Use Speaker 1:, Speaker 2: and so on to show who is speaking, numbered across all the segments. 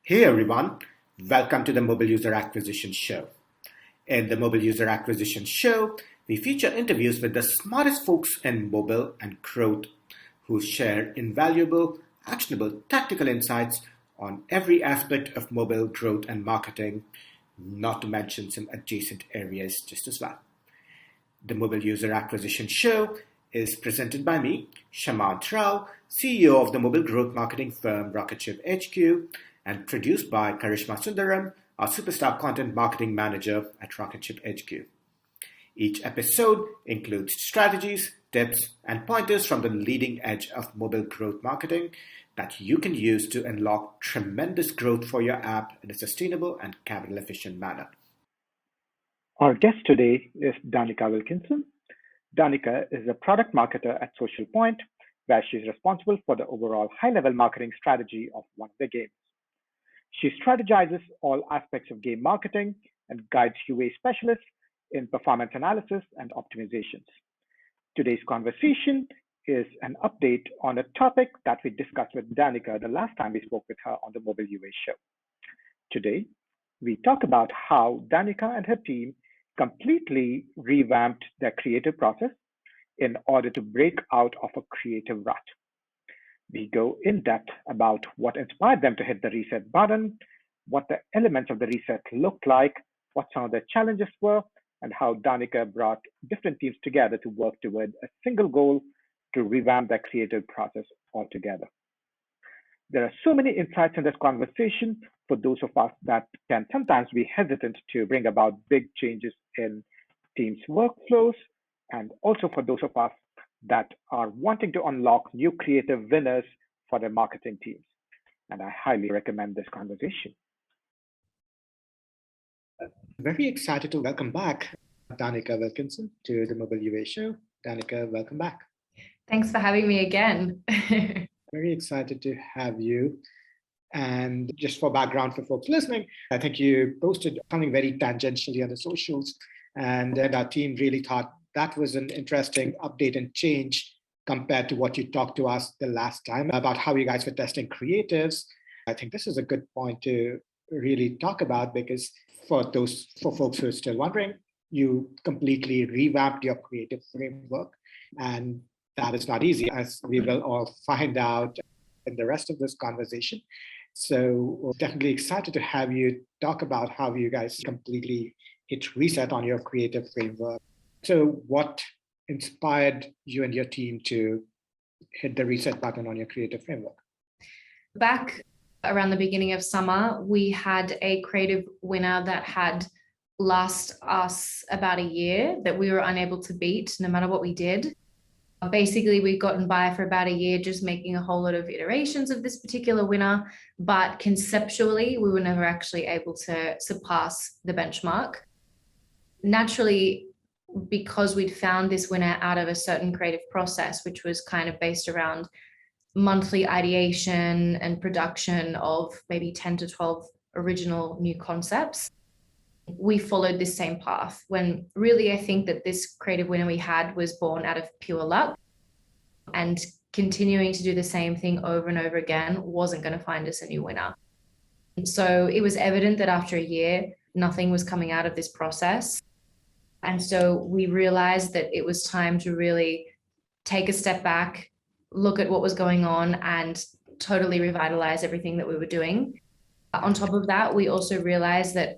Speaker 1: Hey everyone, welcome to the Mobile User Acquisition Show. In the Mobile User Acquisition Show, we feature interviews with the smartest folks in mobile and growth who share invaluable, actionable, tactical insights on every aspect of mobile growth and marketing, not to mention some adjacent areas just as well. The Mobile User Acquisition Show is presented by me, Shamant Rao, CEO of the mobile growth marketing firm Rocketship HQ, and produced by Karishma Sundaram, our superstar content marketing manager at Rocketship HQ. Each episode includes strategies, tips, and pointers from the leading edge of mobile growth marketing that you can use to unlock tremendous growth for your app in a sustainable and capital efficient manner.
Speaker 2: Our guest today is Danika Wilkinson. Danika is a product marketer at Social Point, where she's responsible for the overall high-level marketing strategy of one of their games. She strategizes all aspects of game marketing and guides UA specialists in performance analysis and optimisations. Today's conversation is an update on a topic that we discussed with Danika the last time we spoke with her on the Mobile UA show. Today, we talk about how Danika and her team completely revamped their creative process in order to break out of a creative rut. We go in depth about what inspired them to hit the reset button, what the elements of the reset looked like, what some of the challenges were, and how Danika brought different teams together to work toward a single goal to revamp their creative process altogether. There are so many insights in this conversation for those of us that can sometimes be hesitant to bring about big changes in teams' workflows, and also for those of us that are wanting to unlock new creative winners for their marketing teams. And I highly recommend this conversation.
Speaker 1: Very excited to welcome back Danika Wilkinson to the Mobile UA show. Danika, welcome back.
Speaker 3: Thanks for having me again.
Speaker 1: Very excited to have you. And just for background for folks listening, I think you posted something very tangentially on the socials, and our team really thought that was an interesting update and change compared to what you talked to us the last time about how you guys were testing creatives. I think this is a good point to really talk about, because for folks who are still wondering, you completely revamped your creative framework, and that is not easy, as we will all find out in the rest of this conversation. So we're definitely excited to have you talk about how you guys completely hit reset on your creative framework. So what inspired you and your team to hit the reset button on your creative framework?
Speaker 3: Back around the beginning of summer, we had a creative winner that had last us about a year that we were unable to beat no matter what we did. Basically, we'd gotten by for about a year just making a whole lot of iterations of this particular winner, but conceptually, we were never actually able to surpass the benchmark. Naturally, because we'd found this winner out of a certain creative process, which was kind of based around monthly ideation and production of maybe 10 to 12 original new concepts, we followed this same path, when really I think that this creative winner we had was born out of pure luck, and continuing to do the same thing over and over again wasn't going to find us a new winner. And so it was evident that after a year, nothing was coming out of this process. And so we realized that it was time to really take a step back, look at what was going on, and totally revitalize everything that we were doing. On top of that, we also realized that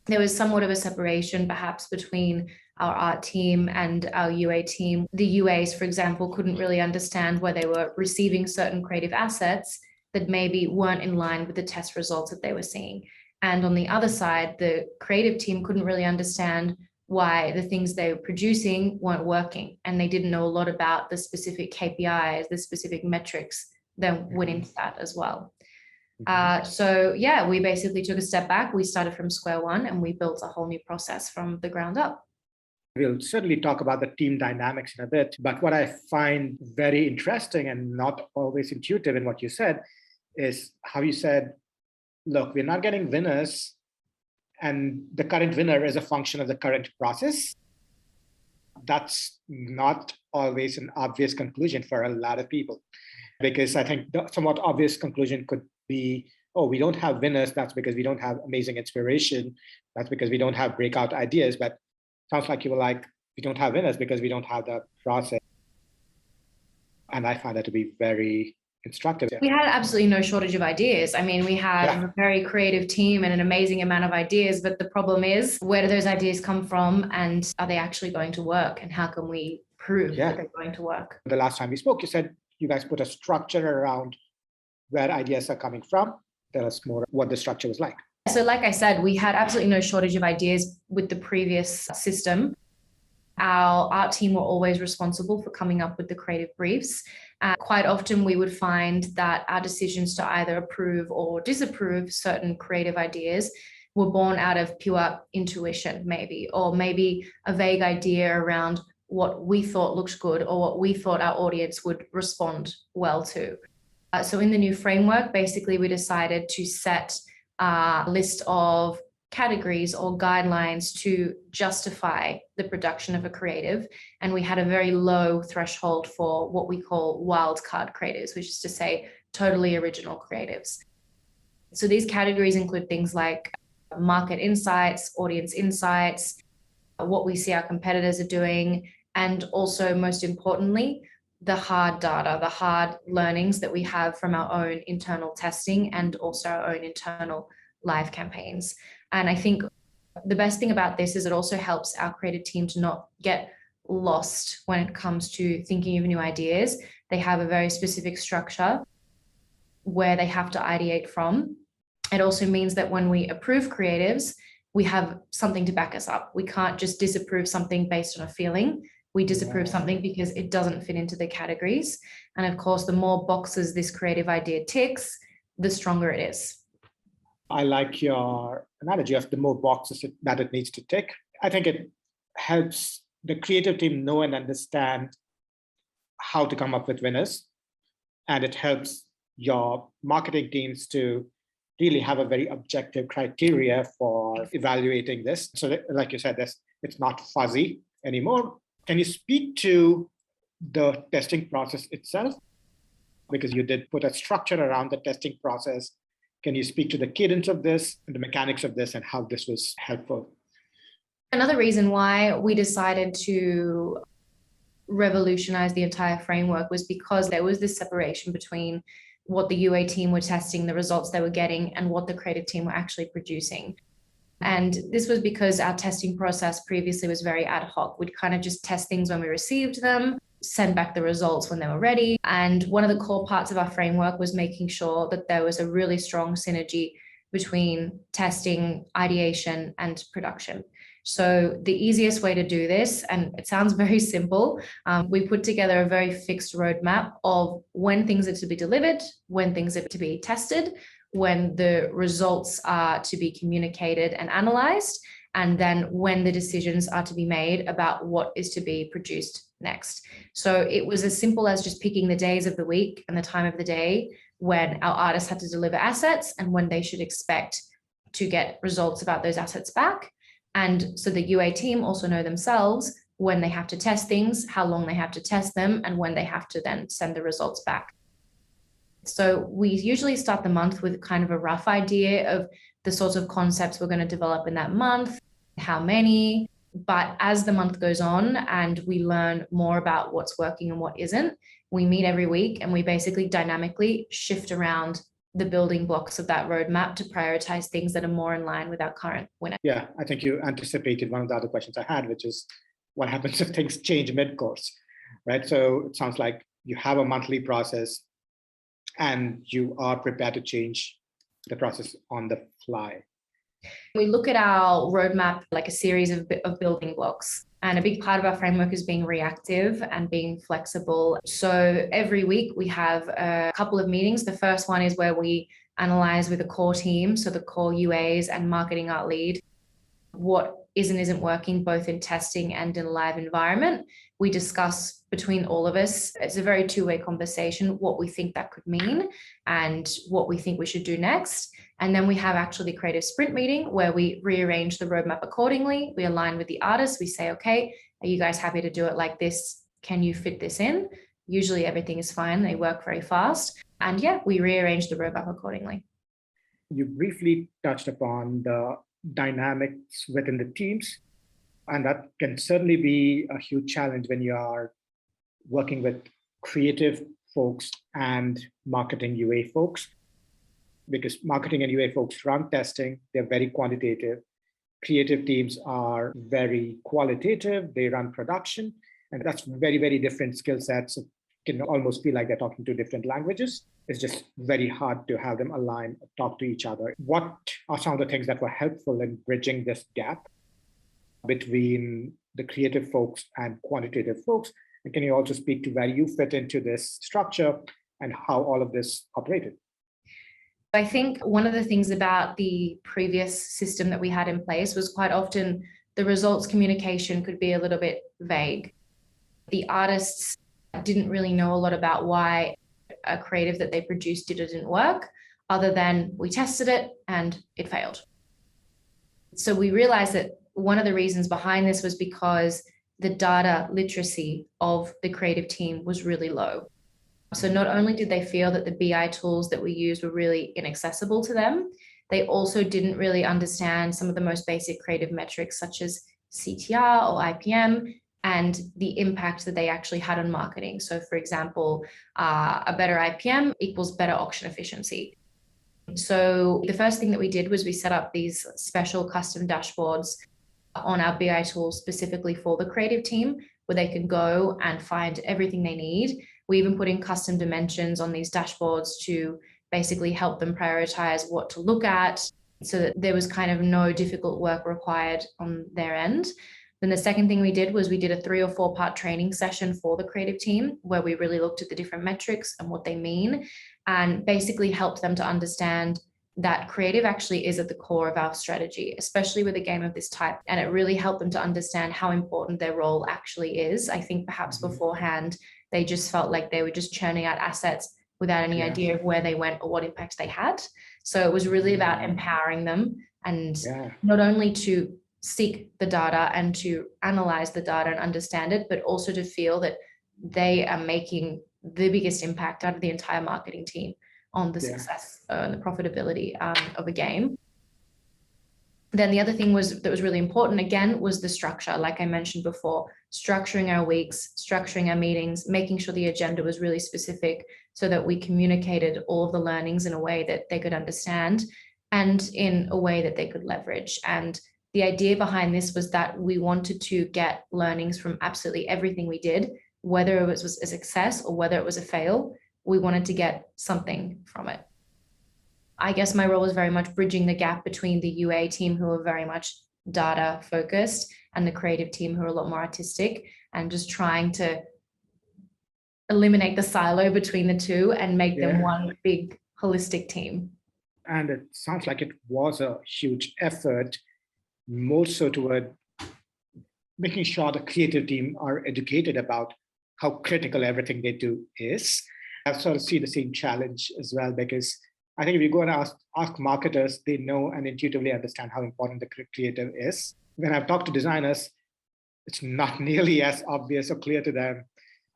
Speaker 3: there was somewhat of a separation perhaps between our art team and our UA team. The UAs, for example, couldn't really understand where they were receiving certain creative assets that maybe weren't in line with the test results that they were seeing. And on the other side, the creative team couldn't really understand why the things they were producing weren't working. And they didn't know a lot about the specific KPIs, the specific metrics that went into that as well. So yeah, we basically took a step back. We started from square one and we built a whole new process from the ground up.
Speaker 1: We'll certainly talk about the team dynamics in a bit, but what I find very interesting and not always intuitive in what you said is how you said, look, we're not getting winners, and the current winner is a function of the current process. That's not always an obvious conclusion for a lot of people, because I think the somewhat obvious conclusion could be, oh, we don't have winners, that's because we don't have amazing inspiration, that's because we don't have breakout ideas. But sounds like you were like, we don't have winners because we don't have the process. And I find that to be very instructive.
Speaker 3: We had absolutely no shortage of ideas. I mean, we have a very creative team and an amazing amount of ideas, but the problem is, where do those ideas come from, and are they actually going to work, and how can we prove that they're going to work?
Speaker 1: The last time we spoke, you said you guys put a structure around where ideas are coming from. Tell us more what the structure was like.
Speaker 3: So like I said, we had absolutely no shortage of ideas with the previous system. Our art team were always responsible for coming up with the creative briefs. Quite often we would find that our decisions to either approve or disapprove certain creative ideas were born out of pure intuition, maybe, or maybe a vague idea around what we thought looked good or what we thought our audience would respond well to. So in the new framework, basically we decided to set a list of categories or guidelines to justify the production of a creative. And we had a very low threshold for what we call wildcard creatives, which is to say totally original creatives. So these categories include things like market insights, audience insights, what we see our competitors are doing, and also most importantly, the hard data, the hard learnings that we have from our own internal testing and also our own internal live campaigns. And I think the best thing about this is it also helps our creative team to not get lost when it comes to thinking of new ideas. They have a very specific structure where they have to ideate from. It also means that when we approve creatives, we have something to back us up. We can't just disapprove something based on a feeling. We disapprove something because it doesn't fit into the categories. And of course, the more boxes this creative idea ticks, the stronger it is.
Speaker 1: I like your analogy of the more boxes that it needs to tick. I think it helps the creative team know and understand how to come up with winners. And it helps your marketing teams to really have a very objective criteria for evaluating this. So like you said, it's not fuzzy anymore. Can you speak to the testing process itself? Because you did put a structure around the testing process. Can you speak to the cadence of this and the mechanics of this and how this was helpful?
Speaker 3: Another reason why we decided to revolutionize the entire framework was because there was this separation between what the UA team were testing, the results they were getting, and what the creative team were actually producing. And this was because our testing process previously was very ad hoc. We'd kind of just test things when we received them, send back the results when they were ready. And one of the core parts of our framework was making sure that there was a really strong synergy between testing, ideation, and production. So the easiest way to do this, and it sounds very simple, we put together a very fixed roadmap of when things are to be delivered, when things are to be tested, when the results are to be communicated and analyzed, and then when the decisions are to be made about what is to be produced next. So it was as simple as just picking the days of the week and the time of the day when our artists had to deliver assets and when they should expect to get results about those assets back. And so the UA team also know themselves when they have to test things, how long they have to test them, and when they have to then send the results back. So we usually start the month with kind of a rough idea of the sorts of concepts we're going to develop in that month, how many. But as the month goes on and we learn more about what's working and what isn't, we meet every week and we basically dynamically shift around the building blocks of that roadmap to prioritize things that are more in line with our current winner.
Speaker 1: Yeah, I think you anticipated one of the other questions I had, which is what happens if things change mid-course, right? So it sounds like you have a monthly process and you are prepared to change the process on the fly.
Speaker 3: We look at our roadmap like a series of building blocks. And a big part of our framework is being reactive and being flexible. So every week we have a couple of meetings. The first one is where we analyze with a core team, so the core UAs and marketing art lead, what isn't working both in testing and in a live environment. We discuss between all of us. It's a very two-way conversation, what we think that could mean and what we think we should do next. And then we have actually the creative sprint meeting where we rearrange the roadmap accordingly. We align with the artists. We say, okay, are you guys happy to do it like this? Can you fit this in? Usually everything is fine. They work very fast. And yeah, we rearrange the roadmap accordingly.
Speaker 2: You briefly touched upon the dynamics within the teams, and that can certainly be a huge challenge when you are working with creative folks and marketing UA folks, because marketing and UA folks run testing, they're very quantitative. Creative teams are very qualitative, they run production, and that's very, very different skill sets. It can almost feel like they're talking two different languages. It's just very hard to have them align, talk to each other. What are some of the things that were helpful in bridging this gap between the creative folks and quantitative folks? And can you also speak to where you fit into this structure and how all of this operated?
Speaker 3: I think one of the things about the previous system that we had in place was quite often the results communication could be a little bit vague. The artists didn't really know a lot about why a creative that they produced did or didn't work, other than we tested it and it failed. So we realized that one of the reasons behind this was because the data literacy of the creative team was really low. So not only did they feel that the BI tools that we used were really inaccessible to them, they also didn't really understand some of the most basic creative metrics such as CTR or IPM and the impact that they actually had on marketing. So for example, a better IPM equals better auction efficiency. So the first thing that we did was we set up these special custom dashboards on our BI tools specifically for the creative team, where they can go and find everything they need. We even put in custom dimensions on these dashboards to basically help them prioritize what to look at, so that there was kind of no difficult work required on their end. Then the second thing we did was we did a 3 or 4 part training session for the creative team, where we really looked at the different metrics and what they mean, and basically helped them to understand that creative actually is at the core of our strategy, especially with a game of this type. And it really helped them to understand how important their role actually is. I think perhaps beforehand, they just felt like they were just churning out assets without any idea of where they went or what impact they had. So it was really about empowering them, and not only to seek the data and to analyze the data and understand it, but also to feel that they are making the biggest impact out of the entire marketing team on the success and the profitability of a game. Then the other thing that was really important, again, was the structure. Like I mentioned before, structuring our weeks, structuring our meetings, making sure the agenda was really specific so that we communicated all of the learnings in a way that they could understand and in a way that they could leverage. And the idea behind this was that we wanted to get learnings from absolutely everything we did, whether it was a success or whether it was a fail. We wanted to get something from it. I guess my role was very much bridging the gap between the UA team, who are very much data focused, and the creative team, who are a lot more artistic, and just trying to eliminate the silo between the two and make them one big holistic team.
Speaker 2: And it sounds like it was a huge effort, more so toward making sure the creative team are educated about how critical everything they do is. I sort of see the same challenge as well, because I think if you go and ask marketers, they know and intuitively understand how important the creative is. When I've talked to designers, it's not nearly as obvious or clear to them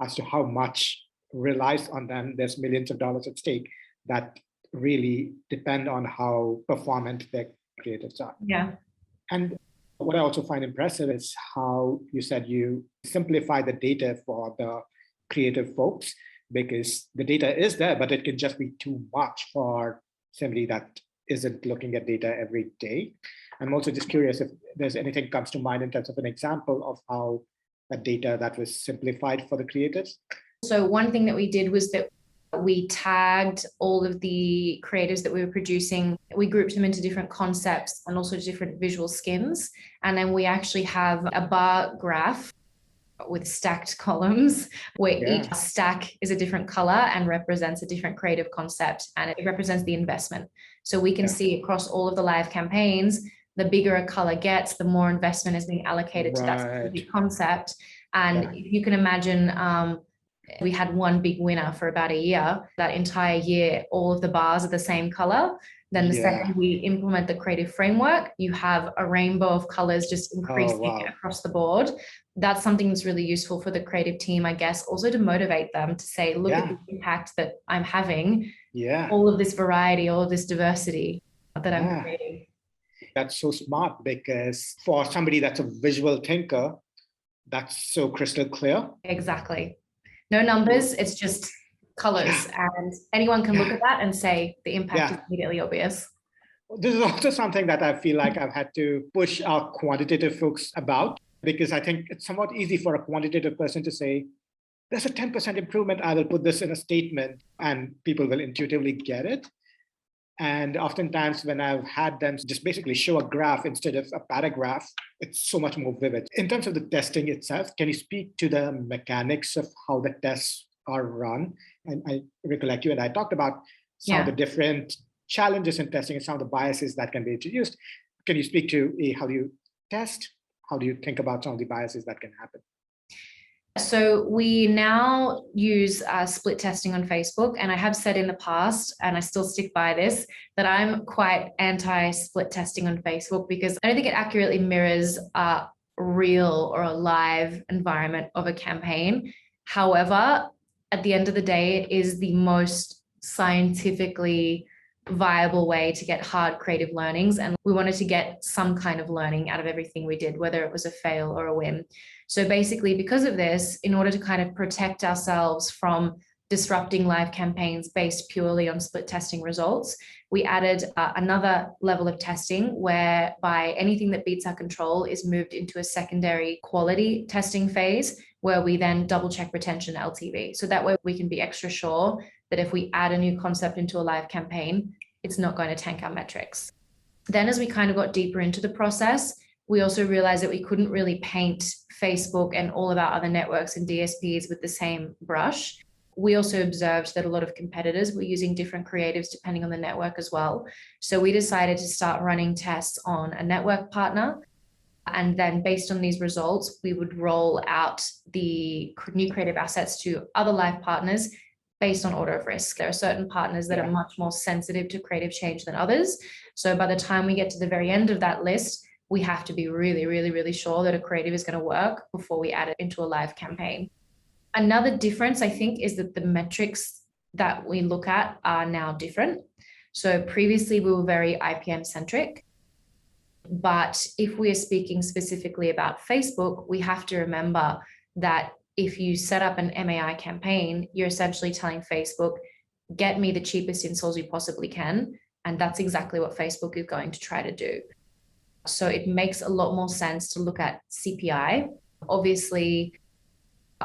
Speaker 2: as to how much relies on them. There's millions of dollars at stake that really depend on how performant their creatives are.
Speaker 3: Yeah.
Speaker 2: And what I also find impressive is how you said you simplify the data for the creative folks, because the data is there, but it can just be too much for somebody that isn't looking at data every day. I'm also just curious if there's anything comes to mind in terms of an example of how that data that was simplified for the creatives.
Speaker 3: So one thing that we did was that we tagged all of the creatives that we were producing. We grouped them into different concepts and also different visual skins. And then we actually have a bar graph with stacked columns where each stack is a different color and represents a different creative concept, and it represents the investment. So we can see across all of the live campaigns, the bigger a color gets, the more investment is being allocated to that specific concept. And if you can imagine, we had one big winner for about a year. That entire year, all of the bars are the same color. Then the second we implement the creative framework, you have a rainbow of colors just increasing across the board. That's something that's really useful for the creative team, I guess, also to motivate them to say, look at the impact that I'm having, all of this variety, all of this diversity. that I'm creating.
Speaker 1: That's so smart, because for somebody that's a visual thinker, that's so crystal clear.
Speaker 3: Exactly. No numbers, it's just colors. And anyone can look at that and say the impact is immediately obvious.
Speaker 1: This is also something that I feel like I've had to push our quantitative folks about, because I think it's somewhat easy for a quantitative person to say, there's a 10% improvement, I will put this in a statement and people will intuitively get it. And oftentimes when I've had them just basically show a graph instead of a paragraph, it's so much more vivid. In terms of the testing itself, can you speak to the mechanics of how the tests are run? And I recollect you and I talked about some of the different challenges in testing and some of the biases that can be introduced. Can you speak to how do you test? How do you think about some of the biases that can happen?
Speaker 3: So we now use split testing on Facebook, and I have said in the past, and I still stick by this, that I'm quite anti-split testing on Facebook because I don't think it accurately mirrors a real or a live environment of a campaign. However, at the end of the day, it is the most scientifically viable way to get hard creative learnings, and we wanted to get some kind of learning out of everything we did, whether it was a fail or a win. So basically, because of this, in order to kind of protect ourselves from disrupting live campaigns based purely on split testing results, we added another level of testing whereby anything that beats our control is moved into a secondary quality testing phase, where we then double check retention LTV. So that way we can be extra sure that if we add a new concept into a live campaign, it's not going to tank our metrics. Then as we kind of got deeper into the process, we also realized that we couldn't really paint Facebook and all of our other networks and DSPs with the same brush. We also observed that a lot of competitors were using different creatives depending on the network as well. So we decided to start running tests on a network partner. And then based on these results, we would roll out the new creative assets to other live partners based on order of risk. There are certain partners that are much more sensitive to creative change than others. So by the time we get to the very end of that list, we have to be really, really, really sure that a creative is going to work before we add it into a live campaign. Another difference, I think, is that the metrics that we look at are now different. So previously we were very IPM centric, but if we are speaking specifically about Facebook, we have to remember that if you set up an MAI campaign, you're essentially telling Facebook, get me the cheapest installs you possibly can. And that's exactly what Facebook is going to try to do. So it makes a lot more sense to look at CPI. Obviously,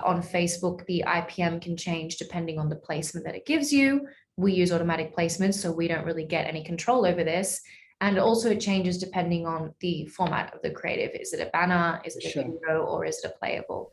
Speaker 3: on Facebook, the IPM can change depending on the placement that it gives you. We use automatic placements, so we don't really get any control over this. And also it changes depending on the format of the creative. Is it a banner? Is it a video? Or is it a playable?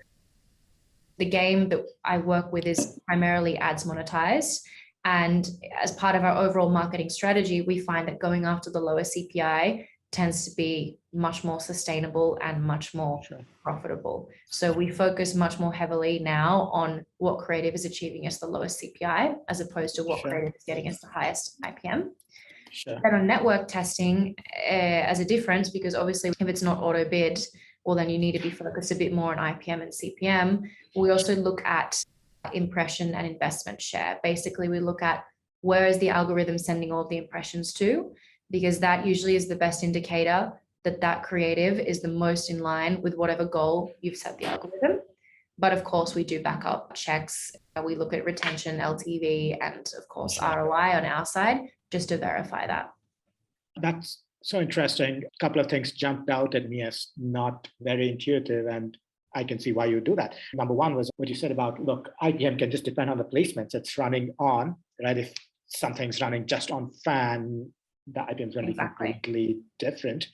Speaker 3: The game that I work with is primarily ads monetized. And as part of our overall marketing strategy, we find that going after the lower CPI tends to be much more sustainable and much more profitable. So we focus much more heavily now on what creative is achieving us the lowest CPI, as opposed to what creative is getting us the highest IPM. Then on network testing, as a difference, because obviously if it's not auto bid, well, then you need to be focused a bit more on IPM and CPM. We also look at impression and investment share. Basically, we look at where is the algorithm sending all of the impressions to, because that usually is the best indicator that that creative is the most in line with whatever goal you've set the algorithm. But of course, we do backup checks. We look at retention, LTV, and of course, ROI on our side, just to verify that.
Speaker 1: That's so interesting. A couple of things jumped out at me as not very intuitive, and I can see why you do that. Number one was what you said about, look, IPM can just depend on the placements it's running on, right? If something's running just on fan, the IPM is going to be completely different.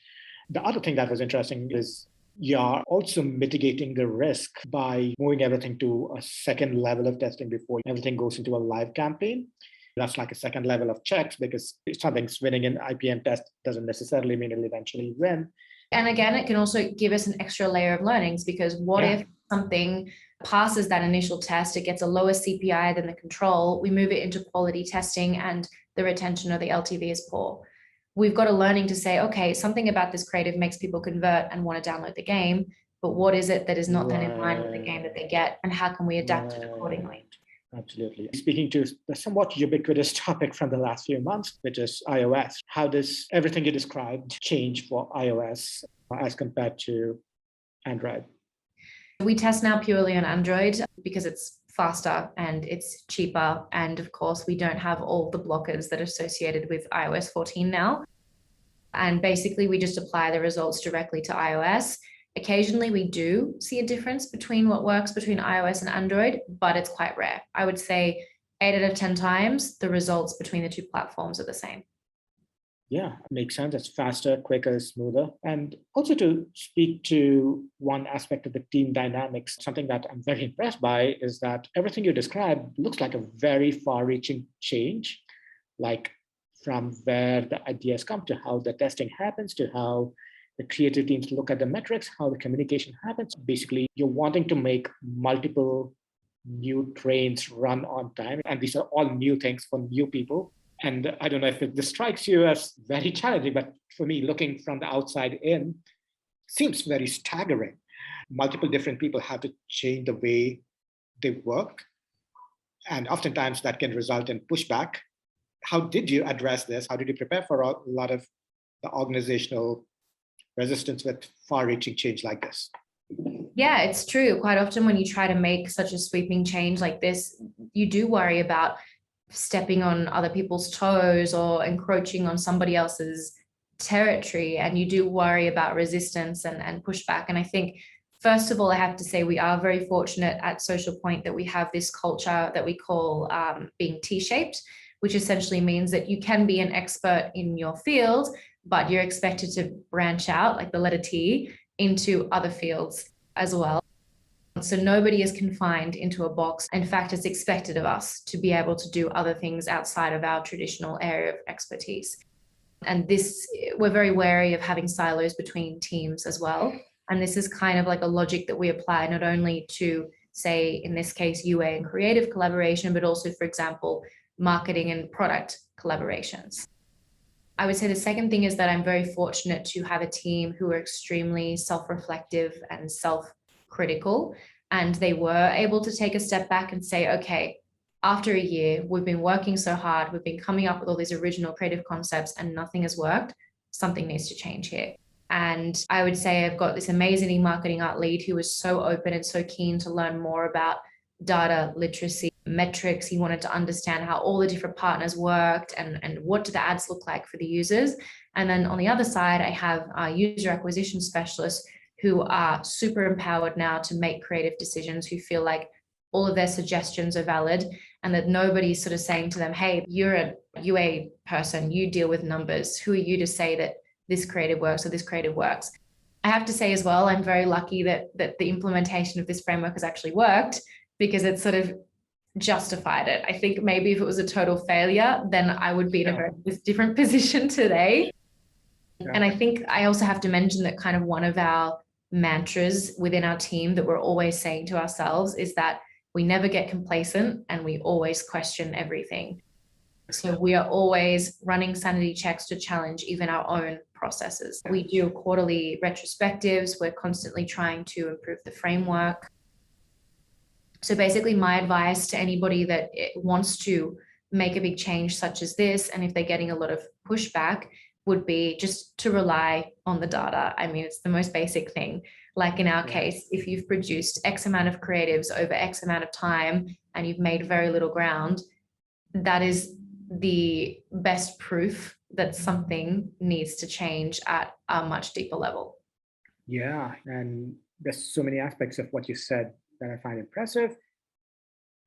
Speaker 1: The other thing that was interesting is you're also mitigating the risk by moving everything to a second level of testing before everything goes into a live campaign. That's like a second level of checks, because if something's winning in IPM test doesn't necessarily mean it'll eventually win.
Speaker 3: And again, it can also give us an extra layer of learnings, because what if something passes that initial test, it gets a lower CPI than the control, we move it into quality testing and the retention or the LTV is poor. We've got a learning to say, okay, something about this creative makes people convert and want to download the game, but what is it that is not then in line with the game that they get, and how can we adapt it accordingly?
Speaker 4: Absolutely. Speaking to the somewhat ubiquitous topic from the last few months, which is iOS, how does everything you described change for iOS as compared to Android?
Speaker 3: We test now purely on Android because it's faster and it's cheaper. And of course, we don't have all the blockers that are associated with iOS 14 now. And basically, we just apply the results directly to iOS. Occasionally, we do see a difference between what works between iOS and Android, but it's quite rare. I would say 8 out of 10 times, the results between the two platforms are the same.
Speaker 4: Yeah, makes sense. It's faster, quicker, smoother. And also to speak to one aspect of the team dynamics, something that I'm very impressed by is that everything you described looks like a very far-reaching change, like from where the ideas come to how the testing happens to how the creative teams look at the metrics, how the communication happens. Basically, you're wanting to make multiple new trains run on time. And these are all new things for new people. And I don't know if this strikes you as very challenging, but for me, looking from the outside in, seems very staggering. Multiple different people have to change the way they work. And oftentimes that can result in pushback. How did you address this? How did you prepare for a lot of the organizational resistance with far-reaching change like this?
Speaker 3: Yeah, it's true. Quite often when you try to make such a sweeping change like this, you do worry about stepping on other people's toes or encroaching on somebody else's territory. And you do worry about resistance and pushback. And I think, first of all, I have to say we are very fortunate at Social Point that we have this culture that we call being T-shaped, which essentially means that you can be an expert in your field, but you're expected to branch out, like the letter T, into other fields as well. So nobody is confined into a box. In fact, it's expected of us to be able to do other things outside of our traditional area of expertise. And this, we're very wary of having silos between teams as well. And this is kind of like a logic that we apply not only to, say, in this case, UA and creative collaboration, but also, for example, marketing and product collaborations. I would say the second thing is that I'm very fortunate to have a team who are extremely self-reflective and self-critical, and they were able to take a step back and say, okay, after a year, we've been working so hard, we've been coming up with all these original creative concepts and nothing has worked. Something needs to change here. And I would say I've got this amazing marketing art lead who was so open and so keen to learn more about data literacy, metrics. He wanted to understand how all the different partners worked and what do the ads look like for the users. And then on the other side, I have user acquisition specialists who are super empowered now to make creative decisions, who feel like all of their suggestions are valid and that nobody's sort of saying to them, hey, you're a UA person, you deal with numbers. Who are you to say that this creative works or this creative works? I have to say as well, I'm very lucky that the implementation of this framework has actually worked because it sort of justified it. I think maybe if it was a total failure, then I would be in a very different position today. Yeah. And I think I also have to mention that kind of one of our mantras within our team that we're always saying to ourselves is that we never get complacent and we always question everything. So we are always running sanity checks to challenge even our own processes. We do quarterly retrospectives. We're constantly trying to improve the framework. So basically my advice to anybody that wants to make a big change such as this, and if they're getting a lot of pushback, would be just to rely on the data. I mean, it's the most basic thing. Like in our case, if you've produced X amount of creatives over X amount of time and you've made very little ground, that is the best proof that something needs to change at a much deeper level.
Speaker 4: Yeah, and there's so many aspects of what you said that I find impressive,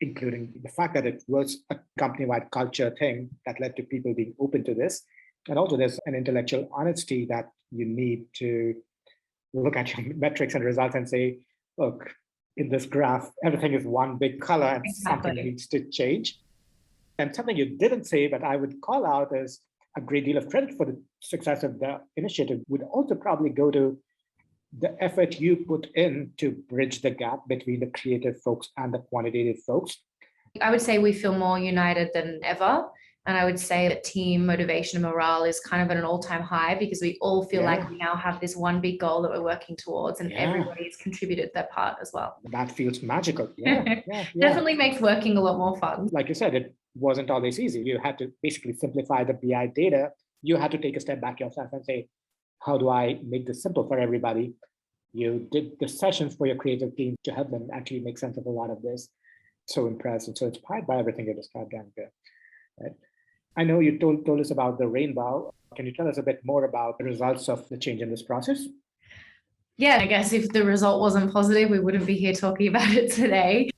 Speaker 4: including the fact that it was a company-wide culture thing that led to people being open to this. And also there's an intellectual honesty that you need to look at your metrics and results and say, look, in this graph, everything is one big color and something needs to change. And something you didn't say, but I would call out is a great deal of credit for the success of the initiative would also probably go to the effort you put in to bridge the gap between the creative folks and the quantitative folks.
Speaker 3: I would say we feel more united than ever. And I would say that team motivation and morale is kind of at an all-time high because we all feel like we now have this one big goal that we're working towards, and everybody has contributed their part as well.
Speaker 4: That feels magical. Yeah.
Speaker 3: Definitely makes working a lot more fun.
Speaker 4: Like you said, it wasn't always easy. You had to basically simplify the BI data. You had to take a step back yourself and say, how do I make this simple for everybody? You did the sessions for your creative team to help them actually make sense of a lot of this. So impressed and so inspired by everything you described, Danika. Right? I know you told us about the rainbow. Can you tell us a bit more about the results of the change in this process?
Speaker 3: Yeah, I guess if the result wasn't positive, we wouldn't be here talking about it today.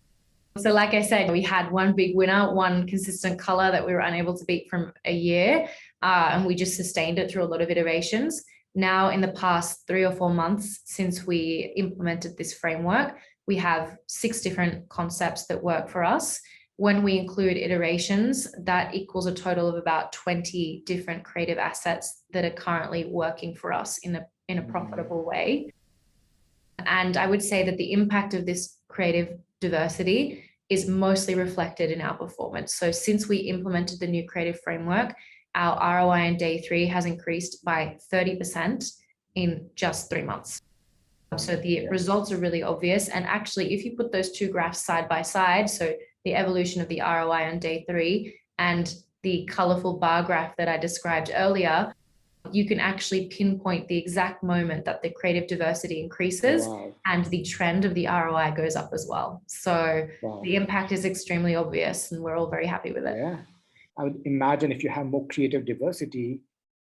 Speaker 3: So like I said, we had one big winner, one consistent color that we were unable to beat from a year, and we just sustained it through a lot of iterations. Now, in the past 3 or 4 months since we implemented this framework, we have 6 different concepts that work for us. When we include iterations, that equals a total of about 20 different creative assets that are currently working for us in a profitable way. And I would say that the impact of this creative diversity is mostly reflected in our performance. So since we implemented the new creative framework, our ROI on day 3 has increased by 30% in just 3 months. So the results are really obvious. And actually, if you put those 2 graphs side by side, so the evolution of the ROI on day 3 and the colorful bar graph that I described earlier, you can actually pinpoint the exact moment that the creative diversity increases and the trend of the ROI goes up as well. So the impact is extremely obvious and we're all very happy with it.
Speaker 4: Yeah. I would imagine if you have more creative diversity,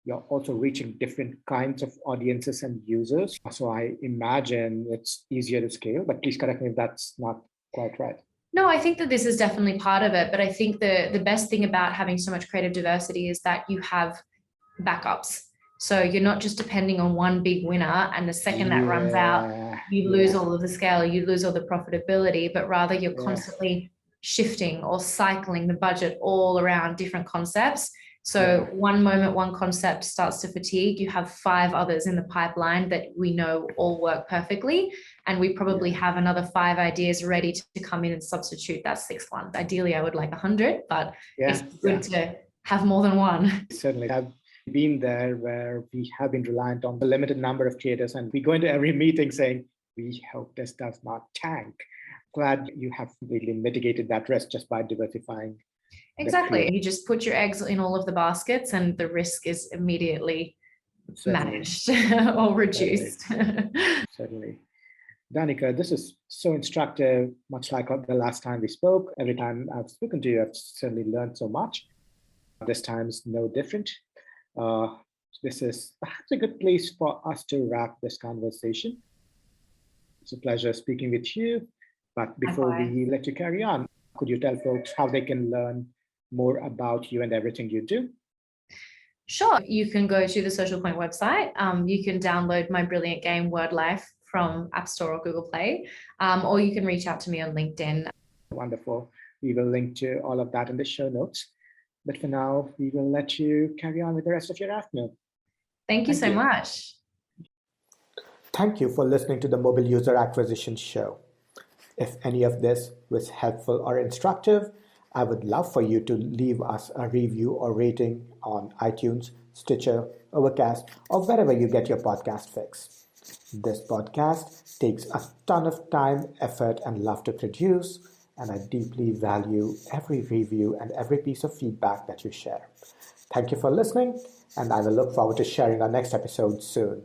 Speaker 4: you're also reaching different kinds of audiences and users. So I imagine it's easier to scale, but please correct me if that's not quite right.
Speaker 3: No, I think that this is definitely part of it. But I think the best thing about having so much creative diversity is that you have backups. So you're not just depending on one big winner, and the second that runs out, you lose all of the scale, you lose all the profitability, but rather you're constantly shifting or cycling the budget all around different concepts. So one moment, one concept starts to fatigue, you have 5 others in the pipeline that we know all work perfectly. And we probably have another 5 ideas ready to come in and substitute that 6th one. Ideally, I would like 100, but it's good to have more than one.
Speaker 4: Certainly. I've been there where we have been reliant on the limited number of creators, and we go into every meeting saying, we hope this does not tank. Glad you have really mitigated that risk just by diversifying.
Speaker 3: Exactly. You just put your eggs in all of the baskets and the risk is immediately managed or reduced.
Speaker 4: Certainly. Danika, this is so instructive, much like the last time we spoke. Every time I've spoken to you, I've certainly learned so much. This time's no different. This is perhaps a good place for us to wrap this conversation. It's a pleasure speaking with you. But before we let you carry on, could you tell folks how they can learn more about you and everything you do?
Speaker 3: Sure. You can go to the Social Point website. You can download my brilliant game Word Life from App Store or Google Play, or you can reach out to me on LinkedIn.
Speaker 4: Wonderful. We will link to all of that in the show notes. But for now, we will let you carry on with the rest of your afternoon.
Speaker 3: Thank you so much.
Speaker 1: Thank you for listening to the Mobile User Acquisition Show. If any of this was helpful or instructive, I would love for you to leave us a review or rating on iTunes, Stitcher, Overcast, or wherever you get your podcast fix. This podcast takes a ton of time, effort, and love to produce, and I deeply value every review and every piece of feedback that you share. Thank you for listening, and I will look forward to sharing our next episode soon.